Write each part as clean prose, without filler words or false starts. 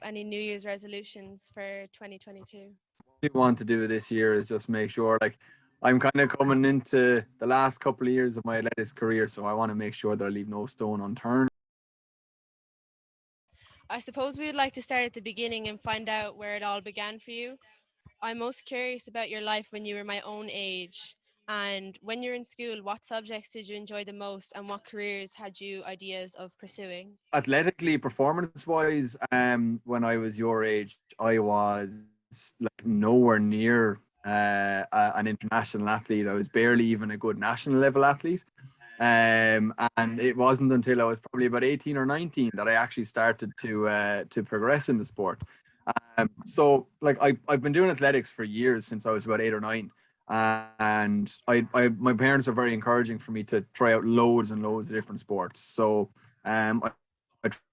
Any New Year's resolutions for 2022? We want to do this year is just make sure, like, I'm kind of coming into the last couple of years of my athletics career, so I want to make sure that I leave no stone unturned. I suppose we would like to start at the beginning and find out where it all began for you. I'm most curious about your life when you were my own age. And when you were in school, what subjects did you enjoy the most and what careers had you ideas of pursuing? Athletically, performance-wise, when I was your age, I was like nowhere near an international athlete. I was barely even a good national level athlete. And it wasn't until I was probably about 18 or 19 that I actually started to progress in the sport. So like I've been doing athletics for years since I was about 8 or 9. And my parents are very encouraging for me to try out loads and loads of different sports. So I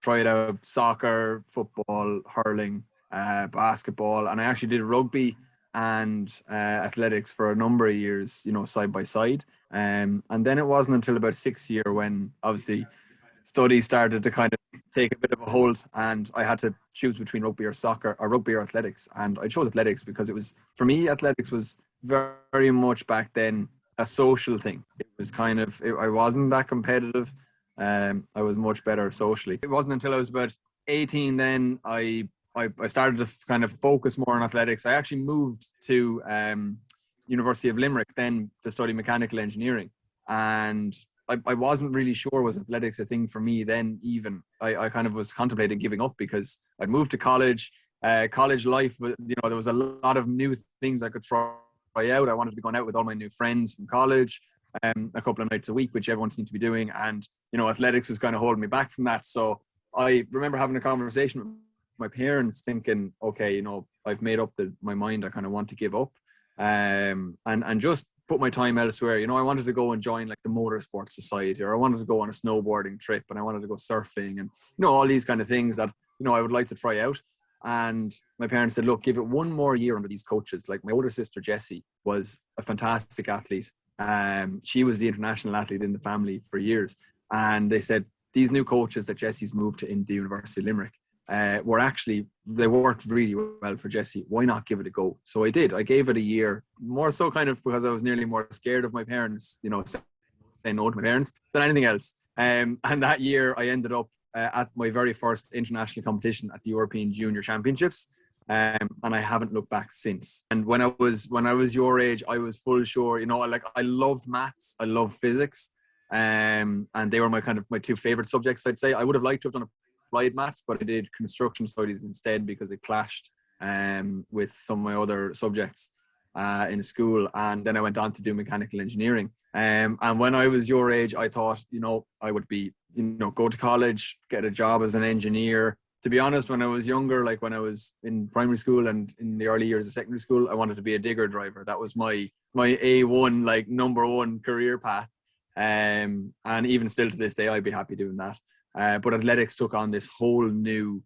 tried out soccer, football, hurling, basketball, and I actually did rugby and athletics for a number of years, side by side. And then it wasn't until about 6 year when obviously studies started to kind of take a bit of a hold, and I had to choose between rugby or soccer, or rugby or athletics. And I chose athletics because it was, for me, athletics was very much back then a social thing. It was kind of, I wasn't that competitive. I was much better socially. It wasn't until I was about 18 then I started to kind of focus more on athletics. I actually moved to University of Limerick then to study mechanical engineering, and I wasn't really sure was athletics a thing for me then. Even I kind of was contemplating giving up because I'd moved to college. College life, there was a lot of new things I could try out. I wanted to be going out with all my new friends from college, a couple of nights a week, which everyone seemed to be doing. And, athletics was kind of holding me back from that. So I remember having a conversation with my parents thinking, okay, I've made up my mind. I kind of want to give up, and just put my time elsewhere. I wanted to go and join like the motorsport society, or I wanted to go on a snowboarding trip, and I wanted to go surfing, and all these kind of things that I would like to try out. And my parents said, look, give it one more year under these coaches. Like my older sister Jessie was a fantastic athlete. She was the international athlete in the family for years, and they said these new coaches that Jessie's moved to in the University of Limerick they worked really well for Jessie. Why not give it a go? So I did. I gave it a year, more so kind of because I was nearly more scared of my parents, saying no to my parents than anything else. And that year I ended up at my very first international competition at the European Junior Championships. And I haven't looked back since. And when I was your age, I was full sure, I loved maths, I loved physics. And they were my two favorite subjects, I'd say. I would have liked to have done applied maths, but I did construction studies instead because it clashed with some of my other subjects in school. And then I went on to do mechanical engineering. And when I was your age, I thought, I would be, go to college, get a job as an engineer. To be honest, when I was younger, like when I was in primary school and in the early years of secondary school, I wanted to be a digger driver. That was my A1, like number one career path. And even still to this day, I'd be happy doing that. But athletics took on this whole new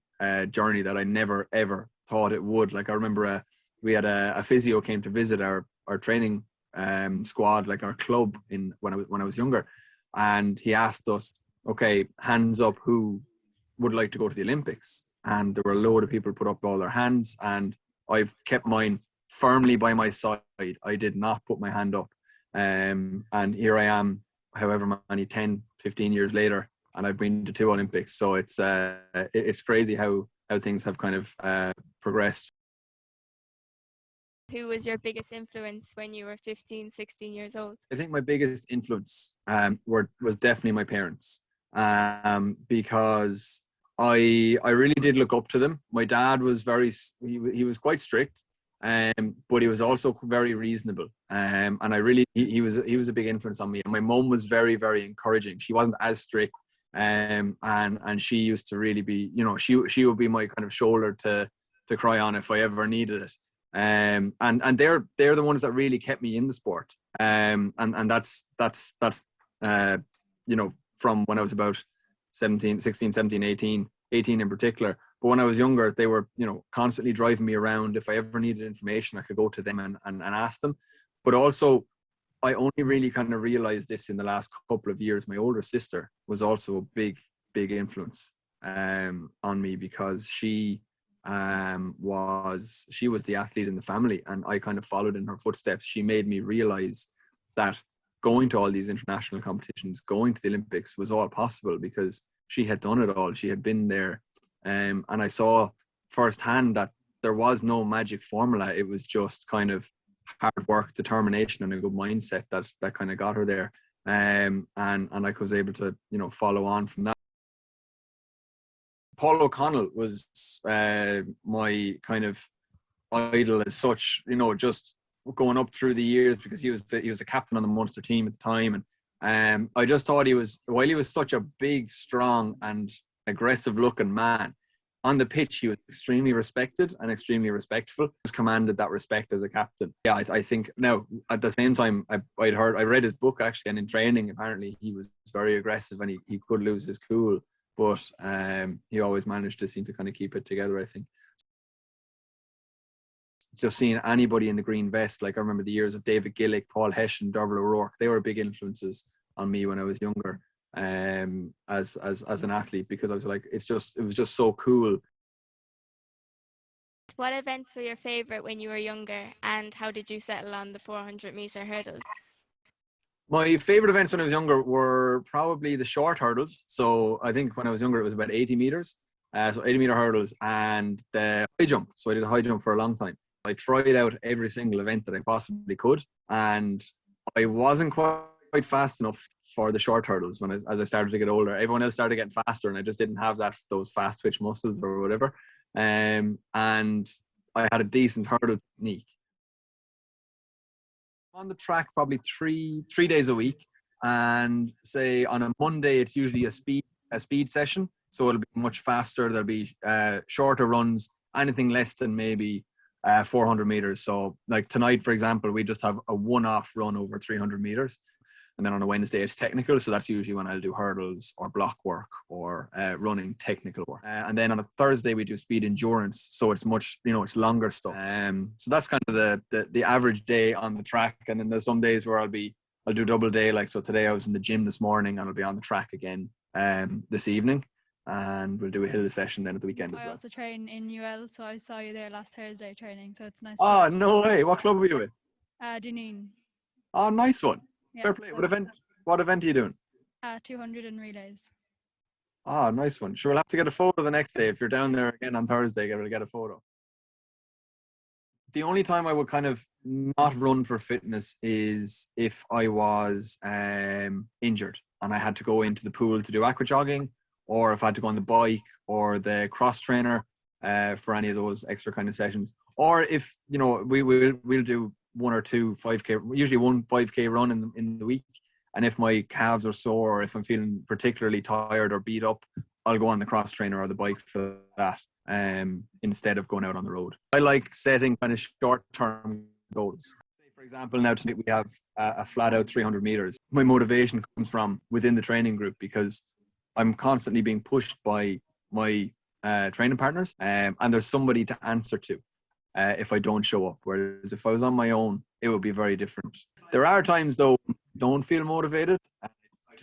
journey that I never, ever thought it would. Like I remember we had a physio came to visit our training squad, like our club when I was younger. And he asked us, okay, hands up, who would like to go to the Olympics? And there were a load of people put up all their hands, and I've kept mine firmly by my side. I did not put my hand up. And here I am, however many, 10, 15 years later, and I've been to 2 Olympics. So it's crazy how things have kind of progressed. Who was your biggest influence when you were 15, 16 years old? I think my biggest influence was definitely my parents, because I really did look up to them. My dad was he was quite strict, but he was also very reasonable, and he was a big influence on me. And my mum was very, very encouraging. She wasn't as strict, and she used to really be, she would be my kind of shoulder to cry on if I ever needed it. And they're the ones that really kept me in the sport. And that's from when I was about 17, 16, 17, 18 in particular. But when I was younger, they were, constantly driving me around. If I ever needed information, I could go to them and ask them. But also, I only really kind of realized this in the last couple of years. My older sister was also a big, big influence on me, because she she was the athlete in the family, and I kind of followed in her footsteps. She made me realize that going to all these international competitions, going to the Olympics was all possible because she had done it all. She had been there. And I saw firsthand that there was no magic formula. It was just kind of hard work, determination, and a good mindset that kind of got her there. And I was able to, follow on from that. Paul O'Connell was my kind of idol as such, just going up through the years, because he was the captain on the Munster team at the time. And I just thought while he was such a big, strong and aggressive looking man, on the pitch he was extremely respected and extremely respectful. He was commanded that respect as a captain. Yeah, I think now at the same time I read his book actually, and in training apparently he was very aggressive and he could lose his cool, but he always managed to seem to kind of keep it together, I think. Just seeing anybody in the green vest, like I remember the years of David Gillick, Paul Hession, Derval O'Rourke, they were big influences on me when I was younger, as an athlete, because I was like, it was just so cool. What events were your favorite when you were younger, and how did you settle on the 400-meter hurdles? My favorite events when I was younger were probably the short hurdles. So I think when I was younger, it was about 80 meters. So 80-meter hurdles and the high jump. So I did a high jump for a long time. I tried out every single event that I possibly could, and I wasn't quite fast enough for the short hurdles as I started to get older. Everyone else started getting faster, and I just didn't have those fast twitch muscles or whatever. And I had a decent hurdle technique. On the track probably three days a week, and say on a Monday it's usually a speed session, so it'll be much faster. There'll be shorter runs, anything less than maybe 400 meters. So like tonight, for example, we just have a one-off run over 300 meters, and then on a Wednesday it's technical, so that's usually when I'll do hurdles or block work or running technical work. And then on a Thursday we do speed endurance, so it's much, it's longer stuff. So that's kind of the average day on the track. And then there's some days where I'll do double day, like so today I was in the gym this morning, and I'll be on the track again this evening, and we'll do a hill session then at the weekend as well. I also train in UL, so I saw you there last Thursday training, so it's nice. Oh, no way. What club were you with? Duneen. Oh, nice one. Yeah, Fair play. What event are you doing? 200 and relays. Oh, nice one. Sure, we'll have to get a photo the next day. If you're down there again on Thursday, get a photo. The only time I would kind of not run for fitness is if I was injured and I had to go into the pool to do aqua jogging, or if I had to go on the bike or the cross trainer for any of those extra kind of sessions. Or if, we'll do one or two 5K, usually one 5K run in the week. And if my calves are sore, or if I'm feeling particularly tired or beat up, I'll go on the cross trainer or the bike for that instead of going out on the road. I like setting kind of short-term goals. For example, now tonight we have a flat-out 300 meters. My motivation comes from within the training group, because I'm constantly being pushed by my training partners, and there's somebody to answer to if I don't show up. Whereas if I was on my own, it would be very different. There are times though I don't feel motivated.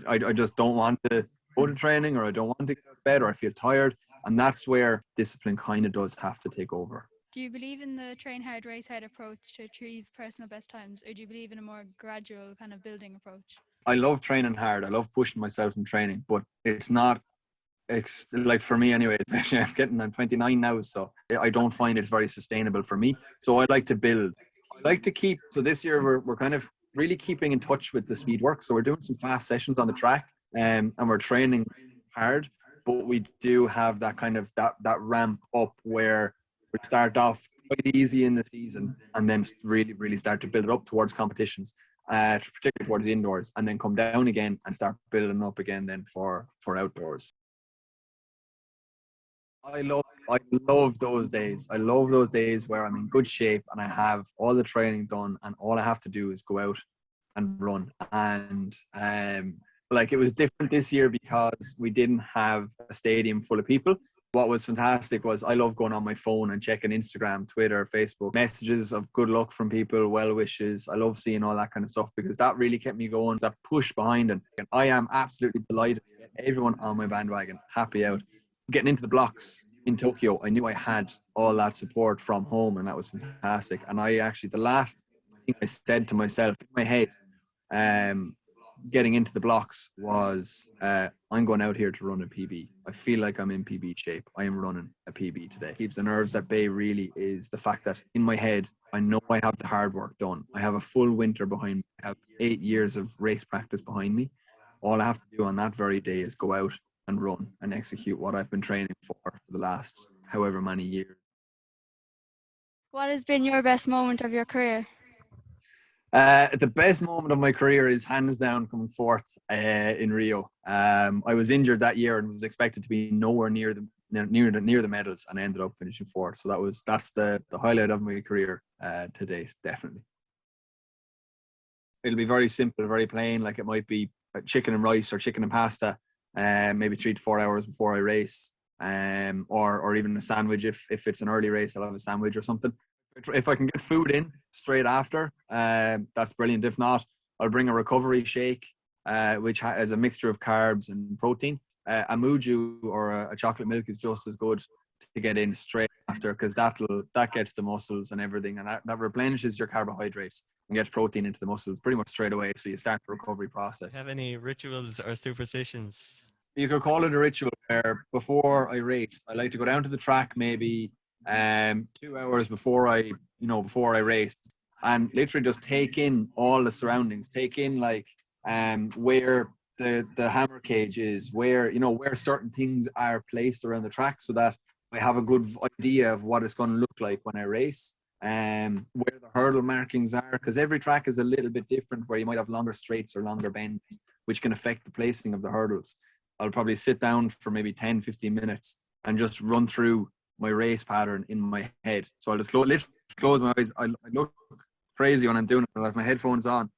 I just don't want to go to training, or I don't want to get out of bed, or I feel tired, and that's where discipline kind of does have to take over. Do you believe in the train hard, race hard approach to achieve personal best times, or do you believe in a more gradual kind of building approach? I love training hard. I love pushing myself in training, but it's like for me anyway, especially I'm 29 now, so I don't find it's very sustainable for me. So I like to build. I like to keep, so this year we're kind of really keeping in touch with the speed work. So we're doing some fast sessions on the track, and we're training hard, but we do have that kind of that ramp up where we start off quite easy in the season, and then really, really start to build it up towards competitions, particularly towards the indoors, and then come down again and start building up again then for outdoors. I love those days. I love those days where I'm in good shape and I have all the training done, and all I have to do is go out and run. And like it was different this year because we didn't have a stadium full of people. What was fantastic was I love going on my phone and checking Instagram, Twitter, Facebook, messages of good luck from people, well wishes. I love seeing all that kind of stuff, because that really kept me going. That push behind it. I am absolutely delighted to get everyone on my bandwagon, happy out. Getting into the blocks, in Tokyo, I knew I had all that support from home, and that was fantastic. And I actually, the last thing I said to myself in my head, um, getting into the blocks was, I'm going out here to run a PB. I feel like I'm in PB shape. I am running a PB today. Keeps the nerves at bay really is the fact that in my head, I know I have the hard work done. I have a full winter behind me. I have 8 years of race practice behind me. All I have to do on that very day is go out and run and execute what I've been training for the last however many years. What has been your best moment of your career? The best moment of my career is hands down coming fourth in Rio. I was injured that year and was expected to be nowhere near the medals, and I ended up finishing fourth. So that's the highlight of my career to date, definitely. It'll be very simple, very plain. Like it might be chicken and rice or chicken and pasta, maybe 3 to 4 hours before I race, or even a sandwich if it's an early race. I'll have a sandwich or something. If I can get food in straight after, that's brilliant. If not, I'll bring a recovery shake, which has a mixture of carbs and protein. A muju or a chocolate milk is just as good to get in straight after, because that gets the muscles and everything, and that replenishes your carbohydrates and gets protein into the muscles pretty much straight away. So you start the recovery process. Do you have any rituals or superstitions? You could call it a ritual where before I race, I like to go down to the track maybe 2 hours before I race, and literally just take in all the surroundings, take in like where the hammer cage is, where certain things are placed around the track, so that I have a good idea of what it's going to look like when I race, where the hurdle markings are, because every track is a little bit different, where you might have longer straights or longer bends, which can affect the placing of the hurdles. I'll probably sit down for maybe 10-15 minutes and just run through my race pattern in my head. So I'll just literally close my eyes. I look crazy when I'm doing it. I'll have my headphones on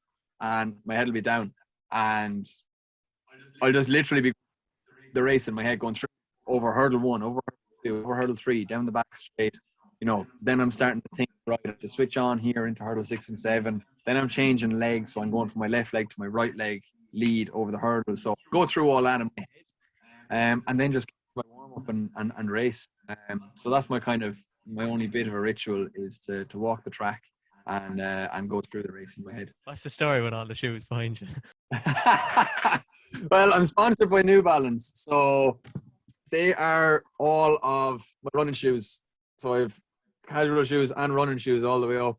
and my head will be down, and I'll just literally be the race in my head, going through over hurdle 1, over hurdle 2, over hurdle 3, down the back straight. Then I'm starting to think, right, I have to switch on here into hurdle 6 and 7. Then I'm changing legs, so I'm going from my left leg to my right leg, lead over the hurdle. So go through all that in my head, and then just my warm up and race. So that's my only bit of a ritual, is to walk the track and go through the race in my head. What's the story with all the shoes behind you? Well, I'm sponsored by New Balance, so they are all of my running shoes. So I have casual shoes and running shoes all the way up.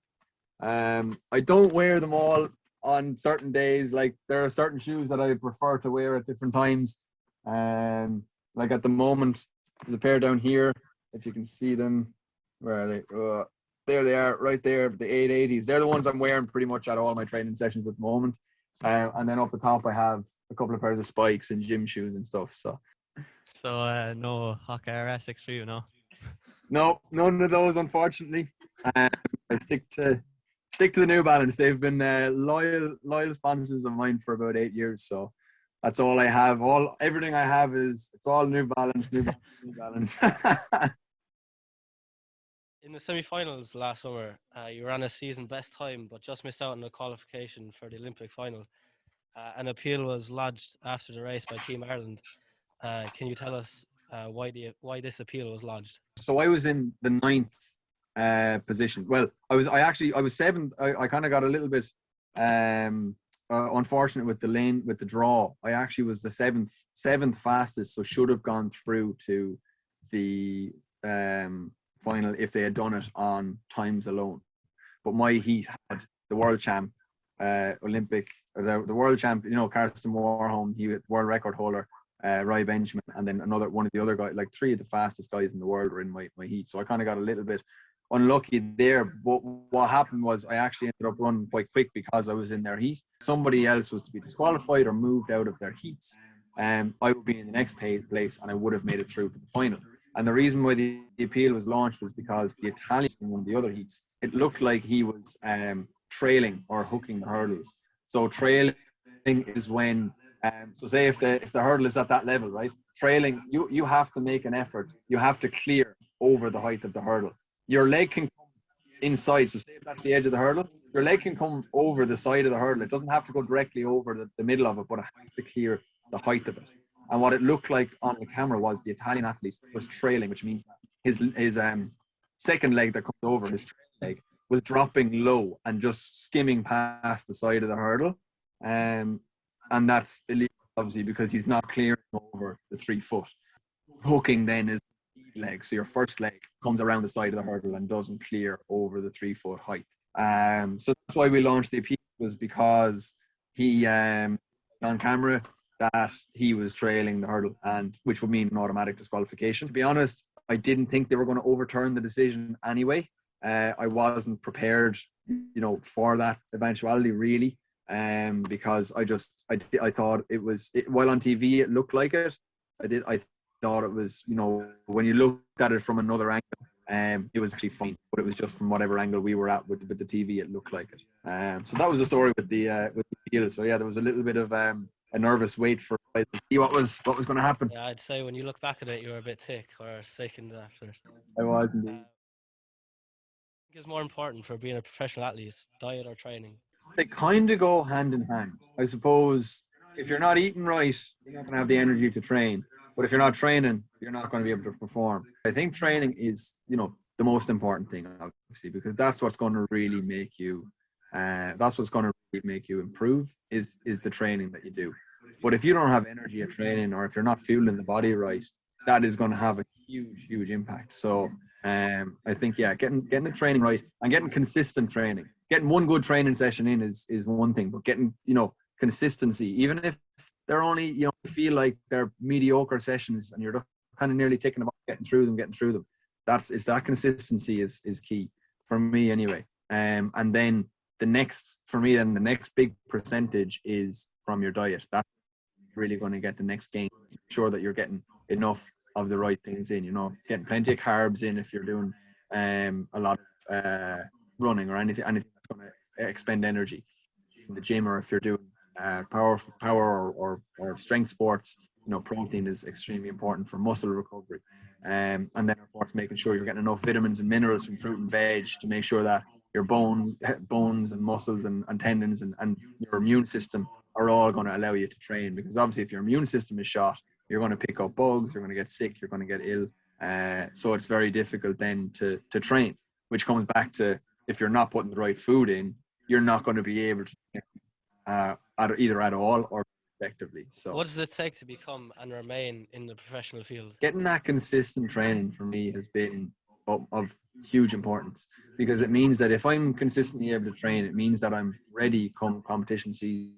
I don't wear them all on certain days. Like there are certain shoes that I prefer to wear at different times. Like at the moment, there's a pair down here. If you can see them, where are they? There they are, right there, the 880s. They're the ones I'm wearing pretty much at all my training sessions at the moment. And then up the top, I have a couple of pairs of spikes and gym shoes and stuff. So No Hawk RS Extreme, no? no, none of those, unfortunately. I stick to the New Balance. They've been loyal sponsors of mine for about 8 years. So that's all I have. Everything I have it's all New Balance, New Balance, New Balance. In the semi-finals last summer, you ran a season best time, but just missed out on the qualification for the Olympic final. An appeal was lodged after the race by Team Ireland. Can you tell us why this appeal was lodged? So I was in the 9th position. Well, I was 7th. I kind of got a little bit unfortunate with the draw. I actually was the seventh fastest, so should have gone through to the final if they had done it on times alone. But my heat had the world champ, Olympic, the world champ, Karsten Warholm, he was world record holder, Roy Benjamin, and then one of the other guys, like 3 of the fastest guys in the world were in my heat. So I kind of got a little bit unlucky there. But what happened was I actually ended up running quite quick because I was in their heat. Somebody else was to be disqualified or moved out of their heats. I would be in the next place and I would have made it through to the final. And the reason why the appeal was launched was because the Italian in one of the other heats, it looked like he was trailing or hooking the hurdles. So trailing is when, so say if the hurdle is at that level, right? Trailing, you have to make an effort. You have to clear over the height of the hurdle. Your leg can come inside. So say if that's the edge of the hurdle, your leg can come over the side of the hurdle. It doesn't have to go directly over the middle of it, but it has to clear the height of it. And what it looked like on the camera was the Italian athlete was trailing, which means his second leg that comes over, his trailing leg, was dropping low and just skimming past the side of the hurdle. And that's illegal, obviously, because he's not clearing over the 3 foot. Hooking then is leg. So your first leg comes around the side of the hurdle and doesn't clear over the 3 foot height. So that's why we launched the appeal, was because he on camera that he was trailing the hurdle, and which would mean an automatic disqualification. To be honest, I didn't think they were going to overturn the decision anyway. I wasn't prepared, for that eventuality really, because I thought it was, while on TV it looked like it. I thought it was, when you looked at it from another angle, it was actually fine, but it was just from whatever angle we were at with the TV, it looked like it. So that was the story with the deal. So yeah, there was a little bit of a nervous wait for to see what was going to happen. Yeah, I'd say when you look back at it, you were a bit thick or sickened after it. I was indeed. I think is more important for being a professional athlete, diet or training? They kind of go hand in hand. I suppose if you're not eating right, you're not going to have the energy to train. But if you're not training, you're not going to be able to perform. I think training is, the most important thing, obviously, because that's what's going to really make you, improve is the training that you do. But if you don't have energy at training, or if you're not fueling the body right, that is going to have a huge impact. So I think, getting the training right and getting consistent training. Getting one good training session in is one thing, but getting, consistency, even if they're only, you feel like they're mediocre sessions and you're kind of nearly ticking about getting through them. That consistency is key for me anyway. And then the next big percentage is from your diet. That's really going to get the next gain. Make sure that you're getting enough of the right things in, getting plenty of carbs in if you're doing a lot of running or anything that's going to expend energy in the gym, or if you're doing power or strength sports, protein is extremely important for muscle recovery. And then of course making sure you're getting enough vitamins and minerals from fruit and veg to make sure that your bones and muscles and tendons and your immune system are all going to allow you to train. Because obviously if your immune system is shot, you're going to pick up bugs, you're going to get sick, you're going to get ill. So it's very difficult then to train, which comes back to, if you're not putting the right food in, you're not going to be able to either at all or effectively. So what does it take to become and remain in the professional field? Getting that consistent training for me has been of huge importance, because it means that if I'm consistently able to train, it means that I'm ready come competition season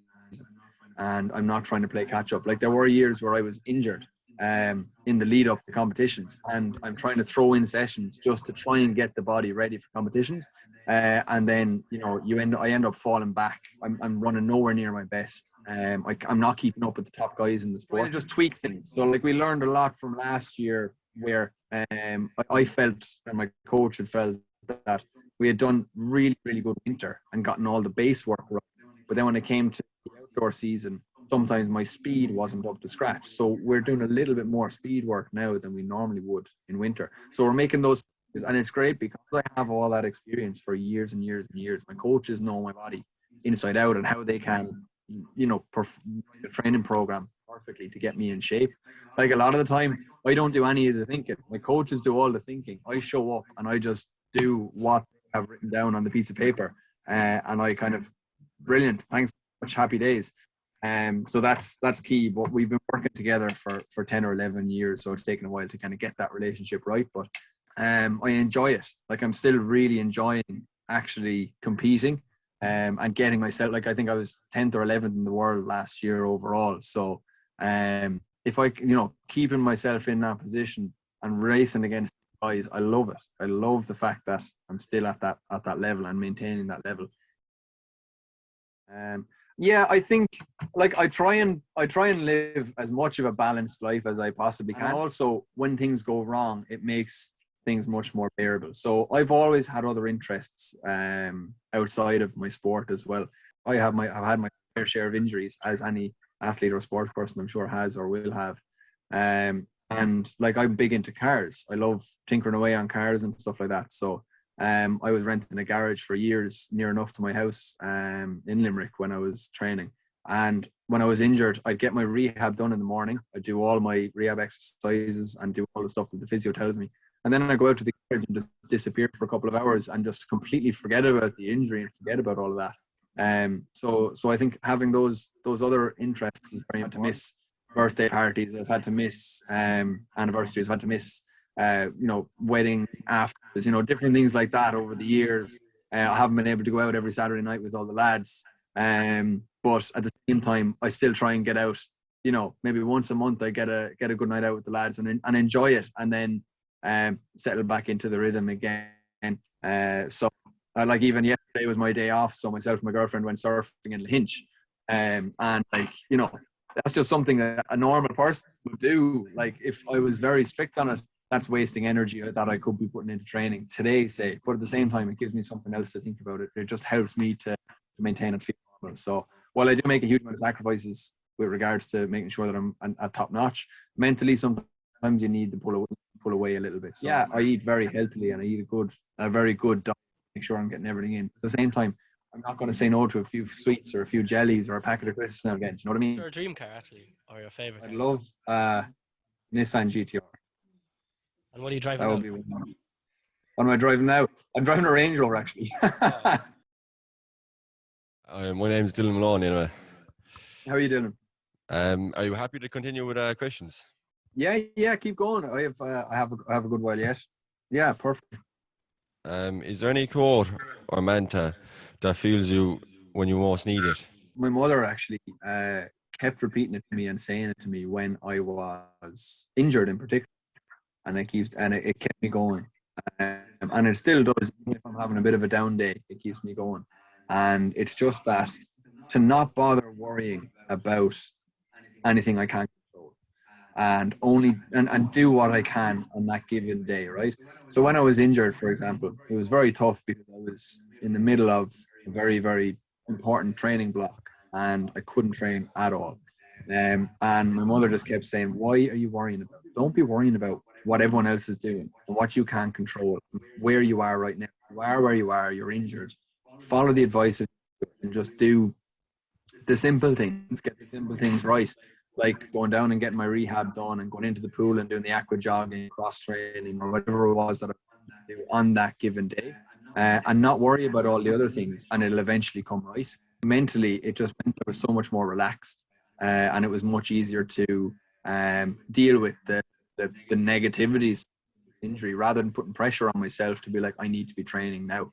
and I'm not trying to play catch up. Like, there were years where I was injured in the lead up to competitions, and I'm trying to throw in sessions just to try and get the body ready for competitions, and then I end up falling back. I'm running nowhere near my best. I'm not keeping up with the top guys in the sport. I just tweak things. So like, we learned a lot from last year, where I felt, and my coach had felt, that we had done really good winter and gotten all the base work right. But then when it came to the outdoor season, sometimes my speed wasn't up to scratch. So we're doing a little bit more speed work now than we normally would in winter. So we're making those, and it's great because I have all that experience for years and years and years. My coaches know my body inside out and how they can, the training program perfectly to get me in shape. Like, a lot of the time, I don't do any of the thinking. My coaches do all the thinking. I show up and I just do what I have written down on the piece of paper, and I kind of, brilliant, thanks so much, happy days. So that's key. But we've been working together for 10 or 11 years, so it's taken a while to kind of get that relationship right. But I enjoy it. Like, I'm still really enjoying actually competing and getting myself, like, I think I was 10th or 11th in the world last year overall. So if I, keeping myself in that position and racing against guys, I love it. I love the fact that I'm still at that level and maintaining that level. Yeah, I think, like, I try and live as much of a balanced life as I possibly can. And also, when things go wrong, it makes things much more bearable. So I've always had other interests outside of my sport as well. I've had my fair share of injuries, as any athlete or sports person I'm sure has or will have. And like, I'm big into cars. I love tinkering away on cars and stuff like that. So I was renting a garage for years near enough to my house in Limerick when I was training. And when I was injured, I'd get my rehab done in the morning. I'd do all my rehab exercises and do all the stuff that the physio tells me. And then I go out to the garage and just disappear for a couple of hours and just completely forget about the injury and forget about all of that. So I think having those other interests is very hard to miss. Birthday parties, I've had to miss anniversaries, I've had to miss wedding afters, different things like that over the years. I haven't been able to go out every Saturday night with all the lads. But at the same time, I still try and get out. Maybe once a month, I get a good night out with the lads and enjoy it, and then settle back into the rhythm again. So like even yesterday was my day off, so myself and my girlfriend went surfing in Hinch, and that's just something that a normal person would do. Like if I was very strict on it, that's wasting energy that I could be putting into training today, say. But at the same time, it gives me something else to think about. It just helps me to maintain and feel normal. So while I do make a huge amount of sacrifices with regards to making sure that I'm at top notch, mentally sometimes you need to pull away a little bit. So yeah, I eat very healthily and I eat a very good diet to make sure I'm getting everything in. At the same time, I'm not going to say no to a few sweets or a few jellies or a packet of crisps now again. Do you know what I mean? Your dream car, actually, or your favorite I'd car? love Nissan GTR. And what are you driving That now? would be one. What am I driving now? I'm driving a Range Rover, actually. My name's Dylan Malone, anyway. How are you doing? Are you happy to continue with questions? Yeah, keep going. I have a good while yet. Yeah, perfect. Is there any quote or mantra that feels you when you most need it? My mother actually kept repeating it to me and saying it to me when I was injured in particular, and it kept me going. And it still does. If I'm having a bit of a down day, it keeps me going. And it's just that to not bother worrying about anything I can't control, and and do what I can on that given day, right? So when I was injured, for example, it was very tough because I was in the middle of a very, very important training block and I couldn't train at all. And my mother just kept saying, "Why are you worrying about it? Don't be worrying about what everyone else is doing and what you can't control, where you are right now. You are where you are, you're injured. Follow the advice and just do the simple things, get the simple things right, like going down and getting my rehab done and going into the pool and doing the aqua jogging, cross training, or whatever it was that I do on that given day, and not worry about all the other things, and it'll eventually come right. Mentally, it just meant I was so much more relaxed, and it was much easier to deal with the negativities injury rather than putting pressure on myself to be like, I need to be training now.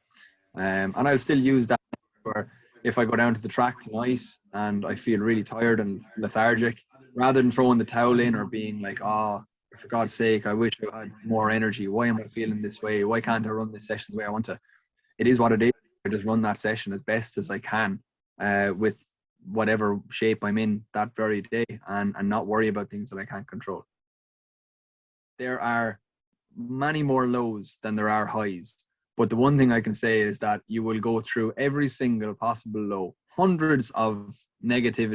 And I'll still use that for if I go down to the track tonight and I feel really tired and lethargic, rather than throwing the towel in or being like, oh, for God's sake, I wish I had more energy. Why am I feeling this way? Why can't I run this session the way I want to? It is what it is. I just run that session as best as I can with whatever shape I'm in that very day and not worry about things that I can't control. There are many more lows than there are highs. But the one thing I can say is that you will go through every single possible low, hundreds of negative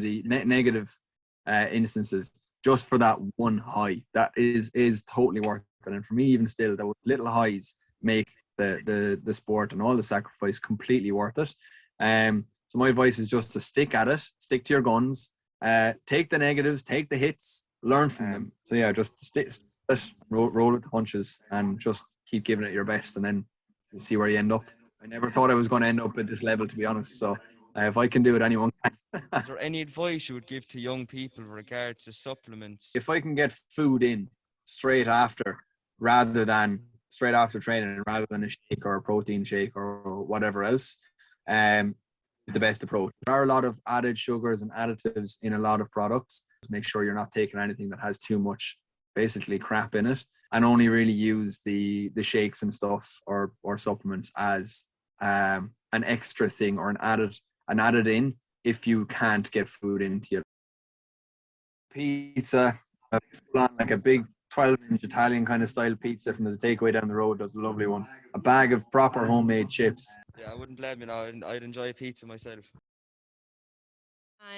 instances just for that one high. That is totally worth it. And for me, even still, those little highs make the sport and all the sacrifice completely worth it. So my advice is just to stick at it, stick to your guns, take the negatives, take the hits, learn from them. So yeah, just roll with the punches and just keep giving it your best, and then you'll see where you end up. I never thought I was going to end up at this level, to be honest. So if I can do it, anyone can. Is there any advice you would give to young people with regards to supplements? If I can get food in straight after training, rather than a shake or a protein shake or whatever else, is the best approach. There are a lot of added sugars and additives in a lot of products. Just make sure you're not taking anything that has too much basically crap in it, and only really use the shakes and stuff or supplements as an extra thing or an added in if you can't get food into you. Pizza, like a big 12-inch Italian kind of style pizza from the takeaway down the road does a lovely one. A bag of proper homemade chips. Yeah, I wouldn't blame you now. I'd enjoy pizza myself.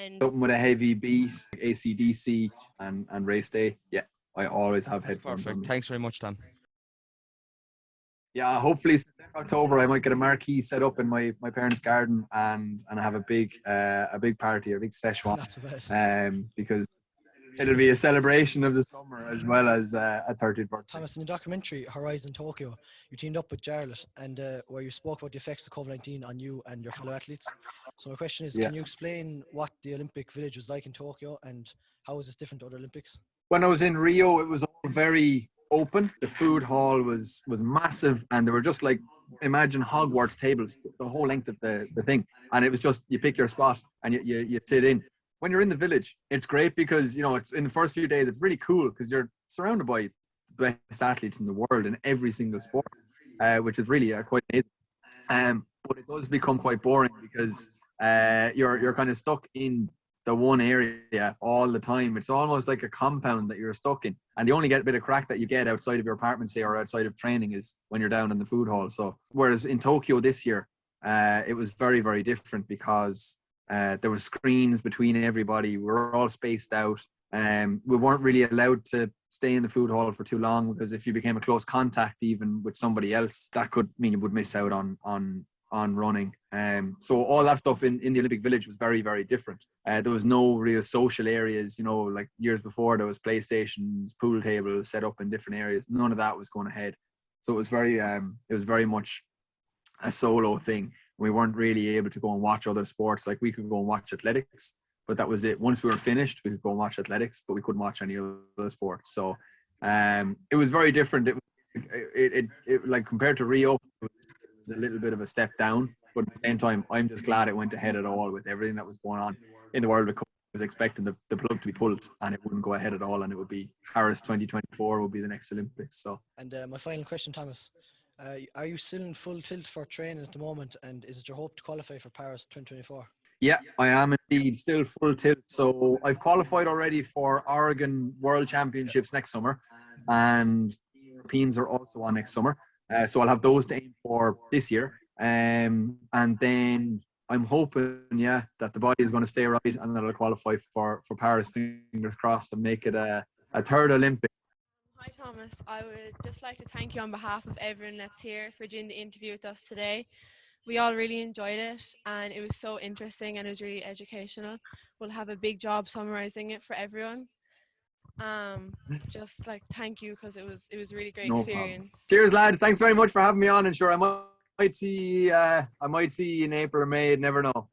And Something with a heavy beat, like AC/DC and race day. Yeah, I always have That's headphones on perfect. me. Thanks very much, Tom. Yeah, hopefully September, October I might get a marquee set up in my parents' garden and have a big party, a big szechuan, Not so bad. because it'll be a celebration of the summer as well as a 30th birthday. Thomas, in the documentary Horizon Tokyo, you teamed up with Jarlath and where you spoke about the effects of COVID-19 on you and your fellow athletes. So my question is, Yeah. can you explain what the Olympic Village was like in Tokyo and how is this different to other Olympics? When I was in Rio, it was all very open. The food hall was massive, and there were just like, imagine Hogwarts tables the whole length of the thing, and it was just you pick your spot and you sit in. When you're in the village, it's great because it's in the first few days it's really cool because you're surrounded by the best athletes in the world in every single sport, which is really quite amazing. But it does become quite boring because you're kind of stuck in the one area all the time. It's almost like a compound that you're stuck in, and the only bit of crack that you get outside of your apartment, say, or outside of training is when you're down in the food hall. So whereas in Tokyo this year, it was very, very different because there was screens between everybody. We were all spaced out. We weren't really allowed to stay in the food hall for too long because if you became a close contact even with somebody else, that could mean you would miss out on running. So all that stuff in the Olympic Village was very, very different. There was no real social areas, like years before there was PlayStations, pool tables set up in different areas. None of that was going ahead. So it was very much a solo thing. We weren't really able to go and watch other sports. Like we could go and watch athletics, but that was it. Once we were finished, we could go and watch athletics, but we couldn't watch any other sports. So it was very different. It like compared to Rio, it was a little bit of a step down, but at the same time, I'm just glad it went ahead at all with everything that was going on in the World Cup. I was expecting the plug to be pulled and it wouldn't go ahead at all, and it would be Paris 2024 would be the next Olympics. So, and my final question, Thomas, are you still in full tilt for training at the moment, and is it your hope to qualify for Paris 2024? Yeah, I am indeed still full tilt. So I've qualified already for Oregon World Championships next summer, and Europeans are also on next summer. So I'll have those to aim for this year. And then I'm hoping, that the body is going to stay right and that I'll qualify for Paris, fingers crossed, and make it a third Olympic. Hi Thomas, I would just like to thank you on behalf of everyone that's here for doing the interview with us today. We all really enjoyed it and it was so interesting and it was really educational. We'll have a big job summarizing it for everyone. Just like thank you because it was a really great No problem. experience. Cheers, lads. Thanks very much for having me on, and sure I might see you in April or May. Never know.